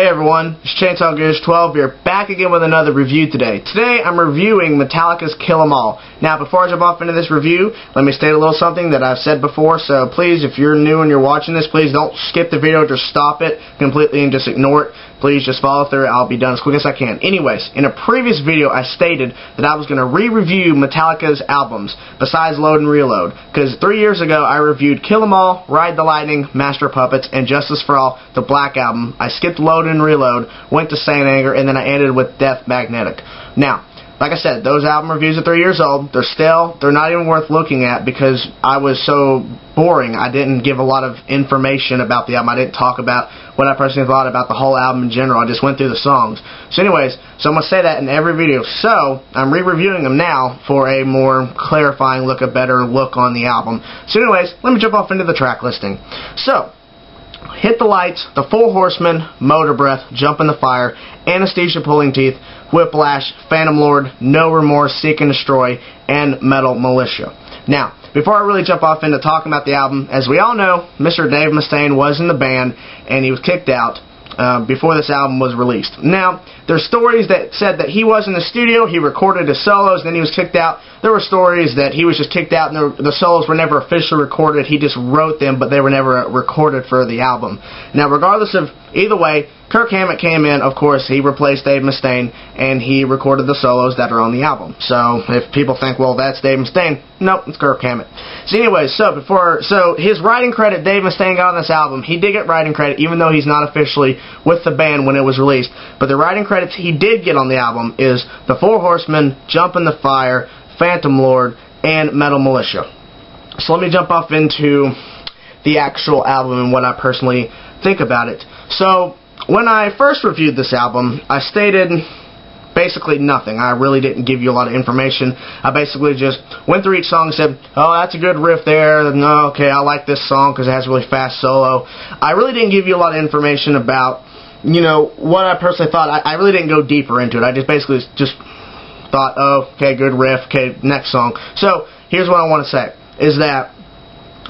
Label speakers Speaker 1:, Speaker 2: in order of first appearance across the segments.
Speaker 1: everyone, it's Chainsaw Gears 12 here, back again with another review today. Today I'm reviewing Metallica's Kill 'Em All. Now before I jump off into this review, let me state a little something that I've said before, so please, if you're new and you're watching this, please don't skip the video, just stop it completely and just ignore it. Please just follow through, I'll be done as quick as I can. Anyways, in a previous video I stated that I was going to re-review Metallica's albums, besides Load and Reload, because 3 years ago I reviewed Kill 'Em All, Ride the Lightning, Master of Puppets, and Justice for All, the Black Album. I skipped Load and Reload, went to Saint Anger, and then I ended with Death Magnetic. Now, like I said, those album reviews are 3 years old. They're not even worth looking at because I was so boring. I didn't give a lot of information about the album. I didn't talk about what I personally thought about the whole album in general. I just went through the songs. So anyways, so I'm going to say that in every video. So, I'm re-reviewing them now for a more clarifying look, a better look on the album. So anyways, let me jump off into the track listing. So, Hit the Lights, The Four Horsemen, Motor Breath, Jump in the Fire, Anesthesia Pulling Teeth, Whiplash, Phantom Lord, No Remorse, Seek and Destroy, and Metal Militia. Now, before I really jump off into talking about the album, as we all know, Mr. Dave Mustaine was in the band, and he was kicked out before this album was released. Now, there's stories that said that he was in the studio, he recorded his solos, then he was kicked out. There were stories that he was just kicked out and the solos were never officially recorded. He just wrote them, but they were never recorded for the album. Now, regardless of either way, Kirk Hammett came in, of course, he replaced Dave Mustaine, and he recorded the solos that are on the album. So, if people think, well, that's Dave Mustaine, nope, it's Kirk Hammett. So anyways, so his writing credit, Dave Mustaine got on this album. He did get writing credit, even though he's not officially with the band when it was released. But the writing credits he did get on the album is The Four Horsemen, Jump in the Fire, Phantom Lord, and Metal Militia. So let me jump off into the actual album and what I personally think about it. So, when I first reviewed this album, I stated basically nothing. I really didn't give you a lot of information. I basically just went through each song and said, oh, that's a good riff there. No, okay, I like this song because it has a really fast solo. I really didn't give you a lot of information about, you know, what I personally thought. I really didn't go deeper into it. I just basically just thought, oh, okay, good riff, okay, next song. So, here's what I want to say, is that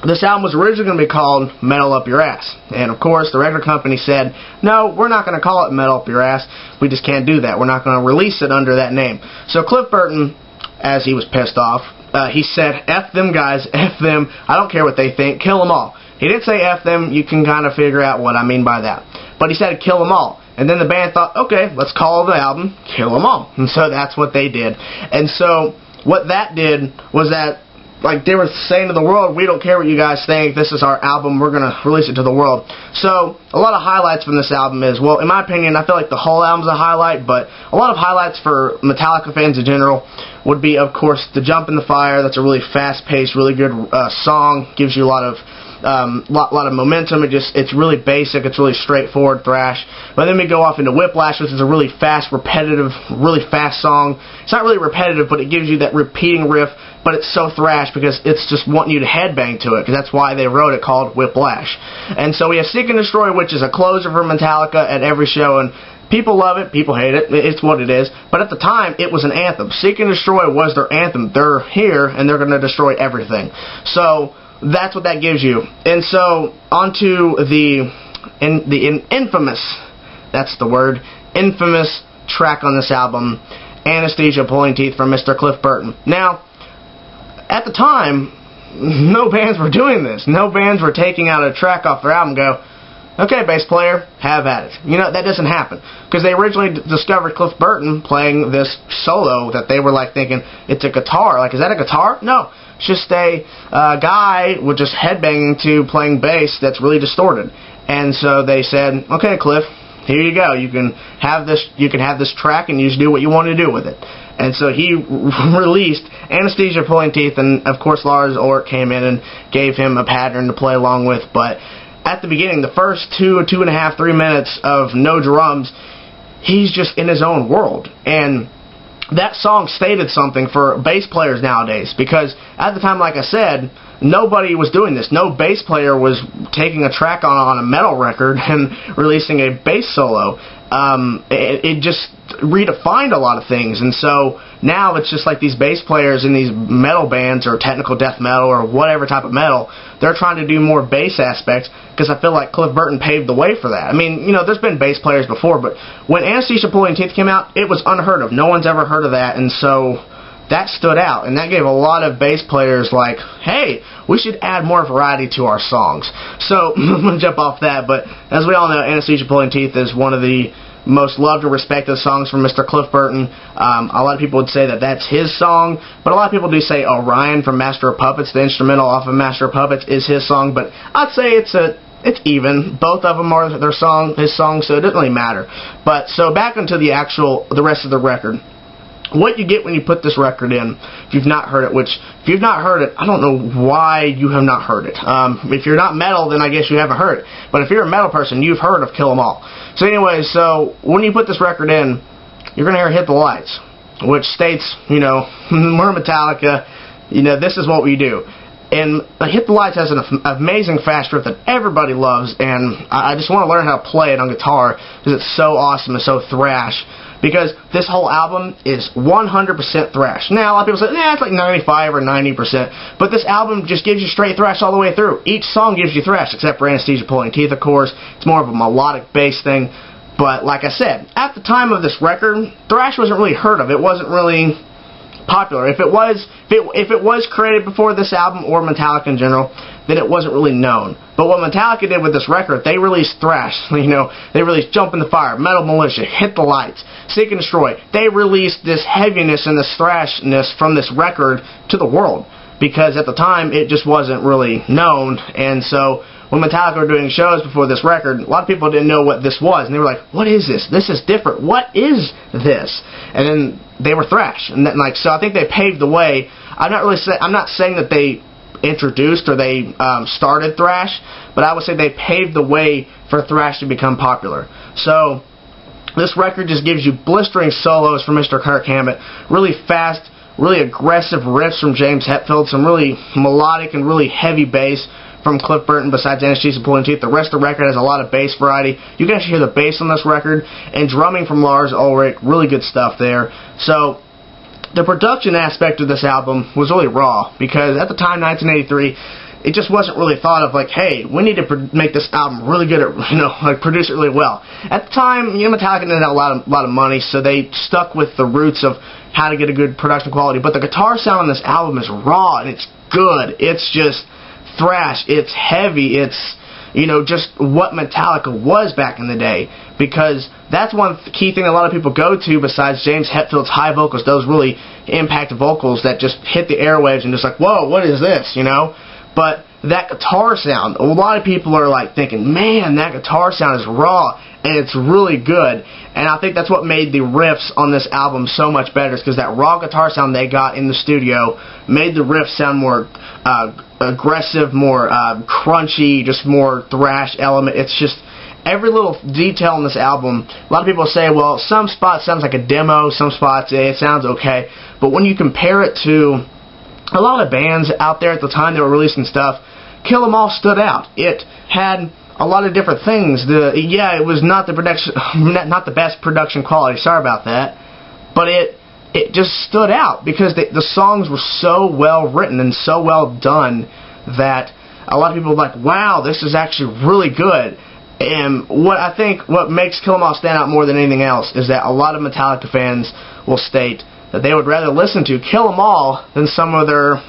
Speaker 1: this album was originally going to be called Metal Up Your Ass. And, of course, the record company said, no, we're not going to call it Metal Up Your Ass. We just can't do that. We're not going to release it under that name. So Cliff Burton, as he was pissed off, he said, F them guys, F them, I don't care what they think, kill them all. He didn't say F them, you can kind of figure out what I mean by that. But he said kill them all. And then the band thought, okay, let's call the album Kill 'Em All. And so that's what they did. And so what that did was that, like they were saying to the world, we don't care what you guys think, this is our album, we're going to release it to the world. So, a lot of highlights from this album is, well, in my opinion, I feel like the whole album's a highlight, but a lot of highlights for Metallica fans in general would be, of course, the Jump in the Fire. That's a really fast-paced, really good song, gives you a lot of momentum. It's really basic, it's really straightforward thrash. But then we go off into Whiplash, which is a really fast, repetitive, really fast song. It's not really repetitive, but it gives you that repeating riff, but it's so thrash because it's just wanting you to headbang to it, because that's why they wrote it called Whiplash. And so we have Seek and Destroy, which is a closer for Metallica at every show, and people love it, people hate it, it's what it is. But at the time, it was an anthem. Seek and Destroy was their anthem. They're here, and they're going to destroy everything. So that's what that gives you. And so, onto the infamous, that's the word, infamous track on this album, Anesthesia Pulling Teeth from Mr. Cliff Burton. Now, at the time, no bands were doing this. No bands were taking out a track off their album and go, okay, bass player, have at it. You know, that doesn't happen. Because they originally discovered Cliff Burton playing this solo that they were like thinking, it's a guitar. Like, is that a guitar? No. It's just a guy with just headbanging to playing bass that's really distorted. And so they said, okay, Cliff, here you go. You can have this track and you just do what you want to do with it. And so he released Anesthesia Pulling Teeth, and of course Lars Ulrich came in and gave him a pattern to play along with. But at the beginning, the first 2.5, 3 minutes of no drums, he's just in his own world. And that song stated something for bass players nowadays, because at the time, like I said, nobody was doing this. No bass player was taking a track on a metal record and releasing a bass solo. It just redefined a lot of things, and so Now it's just like these bass players in these metal bands or technical death metal or whatever type of metal, they're trying to do more bass aspects because I feel like Cliff Burton paved the way for that. I mean, you know, there's been bass players before, but when Anesthesia Pulling Teeth came out, it was unheard of. No one's ever heard of that, and so that stood out, and that gave a lot of bass players like, hey, we should add more variety to our songs. So, I'm going to jump off that, but as we all know, Anesthesia Pulling Teeth is one of the most loved and respected songs from Mr. Cliff Burton. A lot of people would say that that's his song, but a lot of people do say Orion from Master of Puppets, the instrumental off of Master of Puppets, is his song, but I'd say it's even. Both of them are his song, so it doesn't really matter. But, so back into the rest of the record. What you get when you put this record in, if you've not heard it, which, if you've not heard it, I don't know why you have not heard it. If you're not metal, then I guess you haven't heard it. But if you're a metal person, you've heard of Kill 'Em All. So anyway, so when you put this record in, you're going to hear Hit the Lights, which states, you know, we're Metallica, you know, this is what we do. And Hit the Lights has an amazing fast riff that everybody loves, and I just want to learn how to play it on guitar because it's so awesome and so thrash. Because this whole album is 100% thrash. Now, a lot of people say, yeah, it's like 95 or 90%. But this album just gives you straight thrash all the way through. Each song gives you thrash, except for Anesthesia Pulling Teeth, of course. It's more of a melodic bass thing. But, like I said, at the time of this record, thrash wasn't really heard of. It wasn't really popular. If it was created before this album, or Metallica in general, then it wasn't really known. But what Metallica did with this record, they released thrash. You know, they released Jump in the Fire, Metal Militia, Hit the Lights, Seek and Destroy. They released this heaviness and this thrashness from this record to the world, because at the time it just wasn't really known. And so when Metallica were doing shows before this record, a lot of people didn't know what this was, and they were like, what is this? This is different. What is this? And then they were thrash. And then, like, so I think they paved the way. I'm not saying that they introduced or they started thrash, but I would say they paved the way for thrash to become popular. So this record just gives you blistering solos from Mr. Kirk Hammett, really fast, really aggressive riffs from James Hetfield, some really melodic and really heavy bass from Cliff Burton besides Anesthesia Pulling Teeth. The rest of the record has a lot of bass variety. You can actually hear the bass on this record, and drumming from Lars Ulrich, really good stuff there. So the production aspect of this album was really raw, because at the time, 1983, it just wasn't really thought of like, hey, we need to make this album really good, at, you know, like produce it really well. At the time, you know, Metallica didn't have a lot of money, so they stuck with the roots of how to get a good production quality. But the guitar sound on this album is raw, and it's good. It's just thrash. It's heavy. It's, you know, just what Metallica was back in the day, because that's one key thing a lot of people go to besides James Hetfield's high vocals, those really impact vocals that just hit the airwaves and just like, whoa, what is this, you know? But that guitar sound, a lot of people are like thinking, man, that guitar sound is raw, and it's really good. And I think that's what made the riffs on this album so much better, is because that raw guitar sound they got in the studio made the riffs sound more aggressive, more crunchy, just more thrash element. It's just every little detail in this album. A lot of people say, well, some spots sounds like a demo, some spots it sounds okay, but when you compare it to a lot of bands out there at the time that were releasing stuff, Kill 'Em All stood out. It had a lot of different things. It was not the best production quality. Sorry about that, but it just stood out because the songs were so well written and so well done that a lot of people were like, wow, this is actually really good. And what makes Kill 'Em All stand out more than anything else is that a lot of Metallica fans will state that they would rather listen to Kill 'Em All than some of their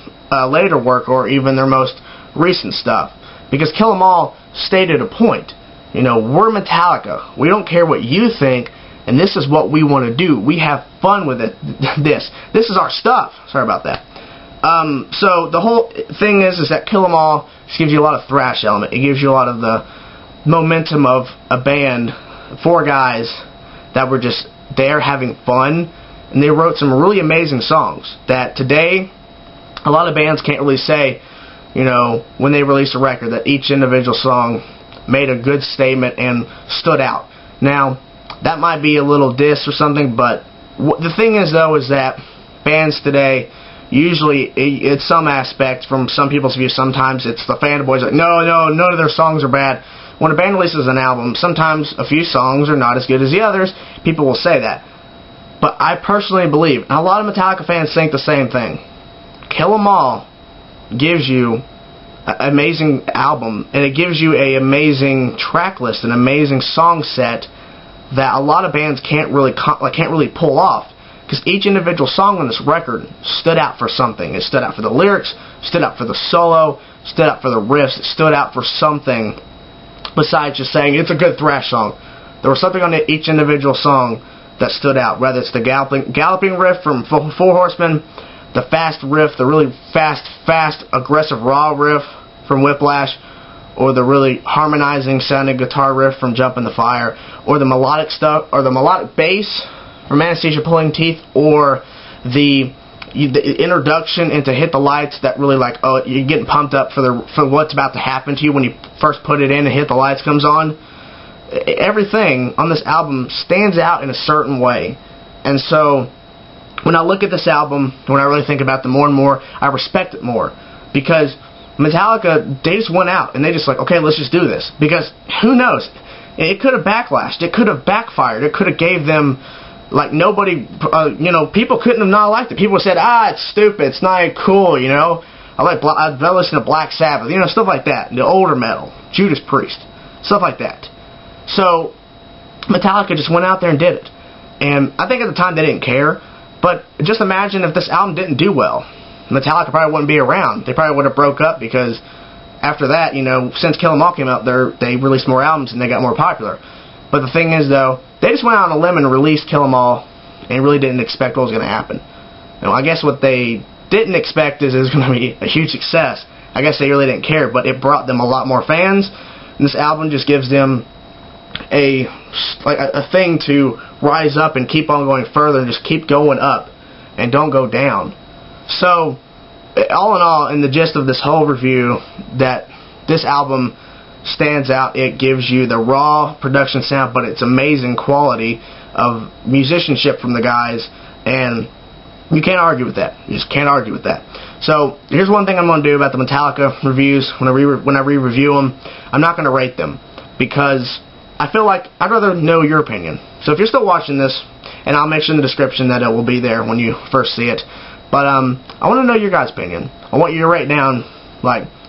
Speaker 1: later work or even their most recent stuff. Because Kill 'Em All stated a point. You know, we're Metallica. We don't care what you think, and this is what we want to do. We have fun with it. This is our stuff. Sorry about that. So the whole thing is that Kill 'Em All just gives you a lot of thrash element. It gives you a lot of the momentum of a band, 4 guys that were just there having fun, and they wrote some really amazing songs that today a lot of bands can't really say, you know, when they release a record, that each individual song made a good statement and stood out. Now, that might be a little diss or something, but the thing is, though, is that bands today, usually, it's some aspect, from some people's view, sometimes it's the fanboys like, no, none of their songs are bad. When a band releases an album, sometimes a few songs are not as good as the others. People will say that. But I personally believe, and a lot of Metallica fans think the same thing, Kill 'Em All gives you an amazing album, and it gives you an amazing track list, an amazing song set that a lot of bands can't really pull off, because each individual song on this record stood out for something. It stood out for the lyrics, stood out for the solo, stood out for the riffs, it stood out for something besides just saying it's a good thrash song. There was something on each individual song that stood out, whether it's the galloping riff from Four Horsemen, the fast riff, the really fast, aggressive raw riff from Whiplash, or the really harmonizing sounding guitar riff from Jump in the Fire, or the melodic stuff, or the melodic bass from Anesthesia Pulling Teeth, or the introduction into Hit the Lights that really you're getting pumped up for what's about to happen to you when you first put it in and Hit the Lights comes on. Everything on this album stands out in a certain way. And so when I look at this album, when I really think about them more and more, I respect it more, because Metallica, they just went out and they just okay, let's just do this, because who knows, it could have backlashed, it could have backfired, it could have gave them nobody, people couldn't have not liked it. People said, it's stupid, it's not cool, I'd listen to Black Sabbath, stuff like that, the older metal, Judas Priest, stuff like that. So Metallica just went out there and did it, and I think at the time they didn't care. But just imagine if this album didn't do well. Metallica probably wouldn't be around. They probably would have broke up, because after that, since Kill 'Em All came out, they released more albums and they got more popular. But the thing is, though, they just went out on a limb and released Kill 'Em All and really didn't expect what was going to happen. I guess what they didn't expect is it was going to be a huge success. I guess they really didn't care, but it brought them a lot more fans. And this album just gives them a thing to rise up and keep on going further and just keep going up and don't go down. So all in all, in the gist of this whole review, that this album stands out. It gives you the raw production sound, but it's amazing quality of musicianship from the guys, and you can't argue with that. You just can't argue with that. So here's one thing I'm going to do about the Metallica reviews. When I re-review them, I'm not going to rate them, because I feel like I'd rather know your opinion. So if you're still watching this, and I'll mention in the description that it will be there when you first see it, but I want to know your guys' opinion. I want you to rate down,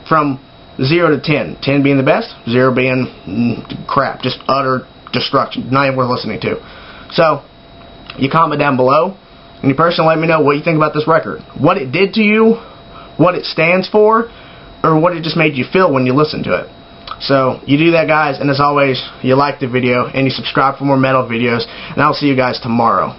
Speaker 1: from 0 to 10. 10 being the best, 0 being crap, just utter destruction, not even worth listening to. So you comment down below, and you personally let me know what you think about this record. What it did to you, what it stands for, or what it just made you feel when you listened to it. So you do that, guys, and as always, you like the video and you subscribe for more metal videos, and I'll see you guys tomorrow.